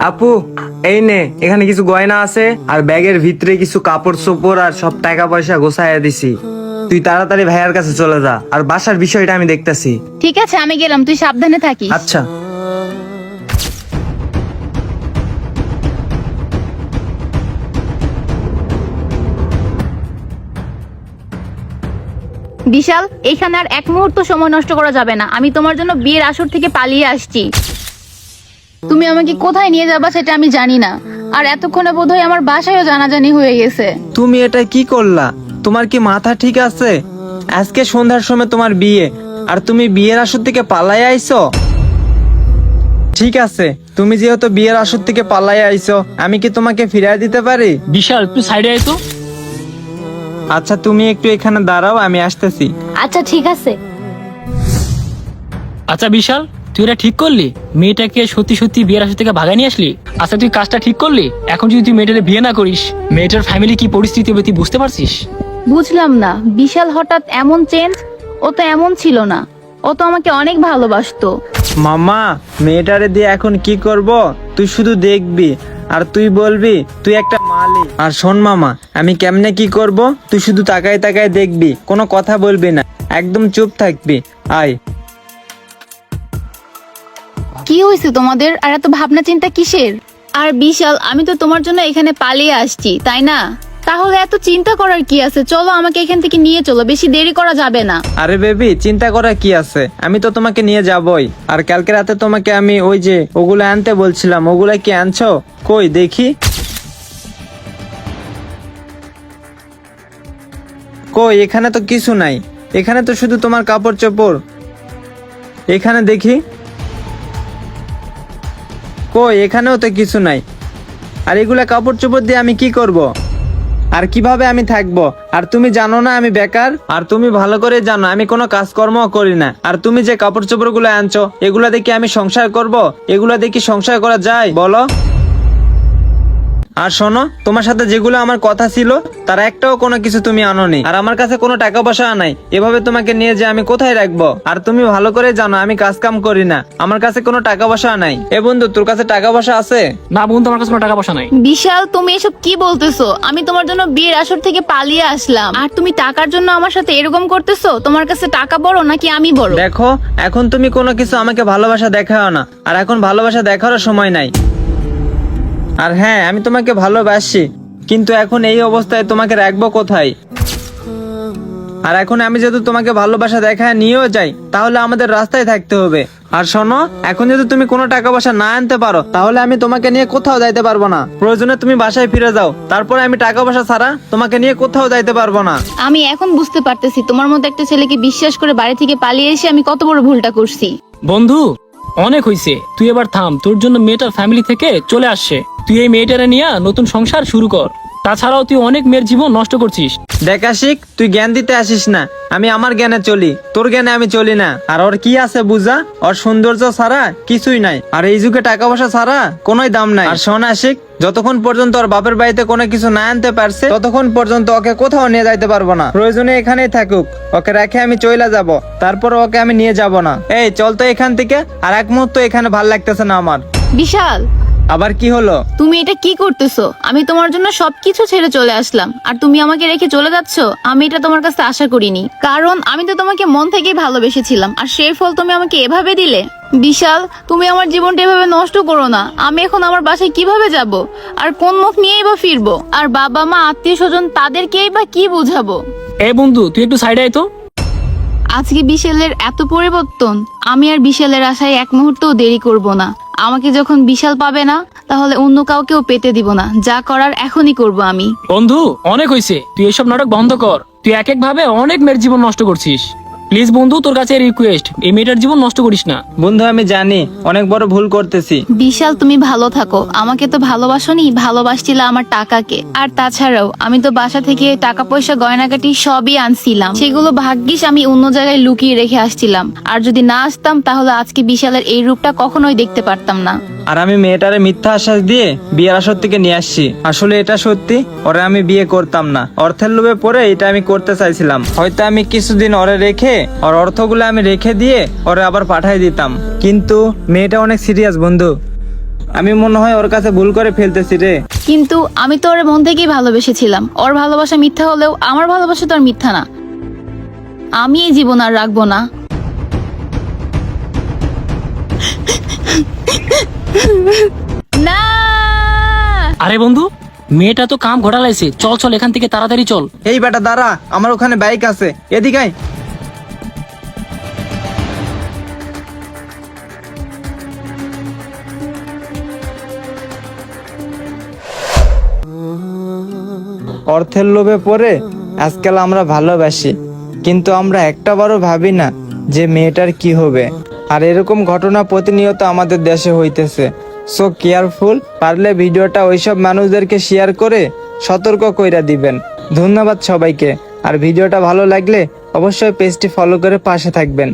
আপু, এই নে, এখানে কিছু গয়না আছে আর ব্যাগের ভিতরে কিছু কাপড় চোপড় আর সব টাকা পয়সা গোছাইয়া দিছি। তুই তাড়াতাড়ি ভাইয়ার কাছে চলে যা, আর বাসার বিষয়টা আমি দেখতাছি। ঠিক আছে, আমি গেলাম, তুই সাবধানে থাকিস। আচ্ছা। বিশাল, এখানে আর এক মুহূর্ত সময় নষ্ট করা যাবে না। আমি তোমার জন্য বিয়ের আসর থেকে পালিয়ে আসছি। তুমি আমাকে কোথায় নিয়ে যাবা সেটা আমি জানি না, আর এতক্ষণে বোধহয় আমার বাসায়ও জানাজানি হয়ে গেছে। তুমি এটা কি করলা? তোমার কি মাথা ঠিক আছে? আজকে সন্ধ্যার সময় তোমার বিয়ে, আর তুমি বিয়ের আসর থেকে পালাই আইছো? ঠিক আছে, তুমি যেহেতু বিয়ের আসর থেকে পালাই আইছো, আমি কি তোমাকে ফিরিয়ে দিতে পারি? বিশাল, একটু সাইডে আয় তো। আচ্ছা, তুমি একটু এখানে দাঁড়াও, আমি আসতেছি। আচ্ছা ঠিক আছে। আচ্ছা বিশাল, তুই এটা ঠিক করলি? মেয়েটাকে সত্যি সত্যি বিয়ের আসর থেকে ভাগায় নিয়ে আসলি? আচ্ছা, তুই কাজটা ঠিক করলি? এখন যদি তুই মেয়েটাকে বিয়ে না করিস, মেয়েটার ফ্যামিলি কি পরিস্থিতি হবে তুই বুঝতে পারছিস? বুঝলাম না, বিশাল হঠাৎ এমন চেঞ্জ? ও তো এমন ছিল না, ও তো আমাকে অনেক ভালোবাসতো। মামা, মেয়েটারে দিয়ে এখন কি করব? তুই শুধু দেখবি আর তুই বলবি তুই একটা মালিক। আর শোন মামা, আমি কেমনে কি করব তুই শুধু তাকায় তাকায় দেখবি, কোনো কথা বলবি না, একদম চুপ থাকবি। আয়। কি হয়েছে তোমাদের, আর এত ভাবনা চিন্তা কিসের? আর বিশাল, আমি তো তোমার জন্য এখানে পালিয়ে আসছি, তাই না? তাহলে এত চিন্তা করার কি আছে? চলো আমাকে এখান থেকে নিয়ে চলো, বেশি দেরি করা যাবে না। আরে বেবি, চিন্তা করার কি আছে? আমি তো তোমাকে নিয়ে যাবই। আর কালকে রাতে তোমাকে আমি ওই যে ওগুলো আনতে বলছিলাম, ওগুলা কি আনছো? কই দেখি। কই, এখানে তো কিছু নাই, এখানে তো শুধু তোমার কাপড় চোপড়। এখানে দেখি। কই, এখানেও তো কিছু নাই। আর এগুলা কাপড় চোপড় দিয়ে আমি কি করব? আর কিভাবে আমি থাকবো? আর তুমি জানো না আমি বেকার, আর তুমি ভালো করে জানো আমি কোনো কাজকর্ম করি না। আর তুমি যে কাপড় চোপড় গুলো আনছো, এগুলা দেখি আমি সংসার করব? এগুলা দেখি সংসার করা যায় বলো? আর শোনো, তোমার সাথে যেগুলো আমার কথা ছিল তার একটাও কোনো কিছু তুমি আনোনি, আর আমার কাছে কোনো টাকা পয়সা নাই। এভাবে তোমাকে নিয়ে যে আমি কোথায় রাখবো? আর তুমি ভালো করে জানো আমি কাজ কাম করি না, আমার কাছে কোনো টাকা পয়সা নাই। এ বন্ধু, তোর কাছে টাকা পয়সা আছে? না বন্ধু, আমার কাছে কোনো টাকা পয়সা নাই। বিশাল, তুমি এসব কি বলতেছো? আমি তোমার জন্য বিয়ের আসর থেকে পালিয়ে আসলাম, আর তুমি টাকার জন্য আমার সাথে এরকম করতেছো? তোমার কাছে টাকা বড় নাকি আমি বড়? দেখো, এখন তুমি কোনো কিছু আমাকে ভালোবাসা দেখাও না, আর এখন ভালোবাসা দেখারও সময় নাই। আর হ্যাঁ, আমি তোমাকে ভালোবাসি, কিন্তু এখন এই অবস্থায় তোমাকে রাখবো কোথায়? আর এখন আমি যদি তোমাকে ভালোবাসা দেখায় নিয়েও যাই, তাহলে আমাদের রাস্তায় থাকতে হবে। আর শোনো, এখন যদি তুমি কোনো টাকা পয়সা না আনতে পারো, তাহলে আমি তোমাকে নিয়ে কোথাও যাইতে পারবো না। প্রয়োজনে তুমি বাসায় ফিরে যাও, তারপরে আমি টাকা পয়সা ছাড়া তোমাকে নিয়ে কোথাও যাইতে পারবো না। আমি এখন বুঝতে পারতেছি তোমার মতো একটা ছেলেকে বিশ্বাস করে বাড়ি থেকে পালিয়ে এসে আমি কত বড় ভুলটা করছি। বন্ধু, অনেক হইছে, তুই এবার থাম। তোর জন্য মেয়েটার ফ্যামিলি থেকে চলে আসছে, তুই এই মেয়েটারে নিয়ে নতুন সংসার শুরু কর। তাছাড়াও তুই অনেক মেয়ের জীবন নষ্ট করছিস। দেখ আশিক, তুই জ্ঞান দিতে আসিস না, আমি আমার জ্ঞানে চলি, তোর জ্ঞানে আমি চলি না। আর ওর কি আছে বুঝা? ওর সৌন্দর্য ছাড়া কিছুই নাই, আর এই যুগে টাকা পয়সা ছাড়া কোনোই দাম নাই। আর শোন আশিক, যতক্ষণ পর্যন্ত ওর বাপের বাড়িতে কোনো কিছু না আনতে পারছে, ততক্ষণ পর্যন্ত ওকে কোথাও নিয়ে যাইতে পারবো না। প্রয়োজনে এখানেই থাকুক, ওকে রেখে আমি চইলা যাব, তারপর ওকে আমি নিয়ে যাব না। এই চল তো এখান থেকে, আর এক মুহূর্ত এখানে ভাল লাগতেছে না আমার। বিশাল, আবার কি হলো? তুমি এটা কি করতেছো? আমি তোমার জন্য সবকিছু ছেড়ে চলে আসলাম, আর তুমি আমাকে রেখে চলে যাচ্ছ? আমি এটা তোমার কাছে আশা করিনি, কারণ আমি তো তোমাকে মন থেকেই ভালোবেসেছিলাম, আর সেই ফল তুমি আমাকে এভাবে দিলে। বিশাল, তুমি আমার জীবনটা এভাবে নষ্ট করো না। আমি এখন আমার বাসায় কিভাবে যাব, আর কোন মুখ নিয়েই বা ফিরবো? আর বাবা মা আত্মীয় স্বজন তাদেরকেই বা কি বুঝাবো? এই বন্ধু, তুই একটু সাইডে আয় তো। আজকে বিশালের এত পরিবর্তন, আমি আর বিশালের আশায় এক মুহূর্তও দেরি করব না। আমাকে যখন বিশাল পাবে না, তাহলে অন্য কাউকেও পেতে দিব না। যা করার এখনই করব আমি। বন্ধু, অনেক হইছে, তুই এসব নাটক বন্ধ কর। তুই এক এক ভাবে অনেক মেয়ের জীবন নষ্ট করছিস। প্লিজ বন্ধু, তোর কাছে রিকোয়েস্ট, এই মেয়েটার জীবন নষ্ট করিস না। বন্ধু, আমি জানি অনেক বড় ভুল করতেছি। বিশাল, তুমি ভালো থাকো। আমাকে তো ভালোবাসোনি, ভালোবাসছিলা আমার টাকাকে। আর তাছাড়াও আমি তো বাসা থেকে টাকা পয়সা গয়নাগাটি সবই আনছিলাম, সেগুলো ভাগ্যিস আমি অন্য জায়গায় লুকিয়ে রেখে আসছিলাম। আর যদি না আসতাম, তাহলে আজকে বিশালের এই রূপটা কখনোই দেখতে পারতাম না। আর আমি মেয়েটারে মিথ্যা আশ্বাস দিয়ে বিয়ের আসর থেকে নিয়ে আসছি। আসলে এটা সত্যি, ওরে আমি বিয়ে করতাম না, অর্থের লোভে পড়ে এটা আমি করতে চাইছিলাম। হয়তো আমি কিছুদিন ওরে রেখে, ওর অর্থগুলো আমি রেখে দিয়ে ওরে আবার পাঠাই দিতাম, কিন্তু মেয়েটা অনেক সিরিয়াস বন্ধু। আমি মনে হয় ওর কাছে ভুল করে ফেলতেছি রে। কিন্তু আমি তো ওর মন থেকেই ভালোবেসেছিলাম। ওর ভালোবাসা মিথ্যা হলেও আমার ভালোবাসা তো আর মিথ্যা না। আমি এই জীবন আর রাখবো না। না আরে বন্ধু, মেয়েটা তো কাম ঘোটালাইছে, চল চল এখান থেকে তাড়াতাড়ি চল। এই বেটা দাঁড়া, আমার ওখানে বাইক আছে, এদিকে আয়। অর্থের লোভে পড়ে আজকাল আমরা ভালোবাসি, কিন্তু আমরা একটাবারও ভাবি না যে মেয়েটার কি হবে। আর এরকম ঘটনা প্রতিনিয়ত আমাদের দেশে হইতেছে। সো কেয়ারফুল, পারলে ভিডিওটা ওইসব মানুষদেরকে শেয়ার করে সতর্ক কইরা দিবেন। ধন্যবাদ সবাইকে। আর ভিডিওটা ভালো লাগলে অবশ্যই পেজটি ফলো করে পাশে থাকবেন।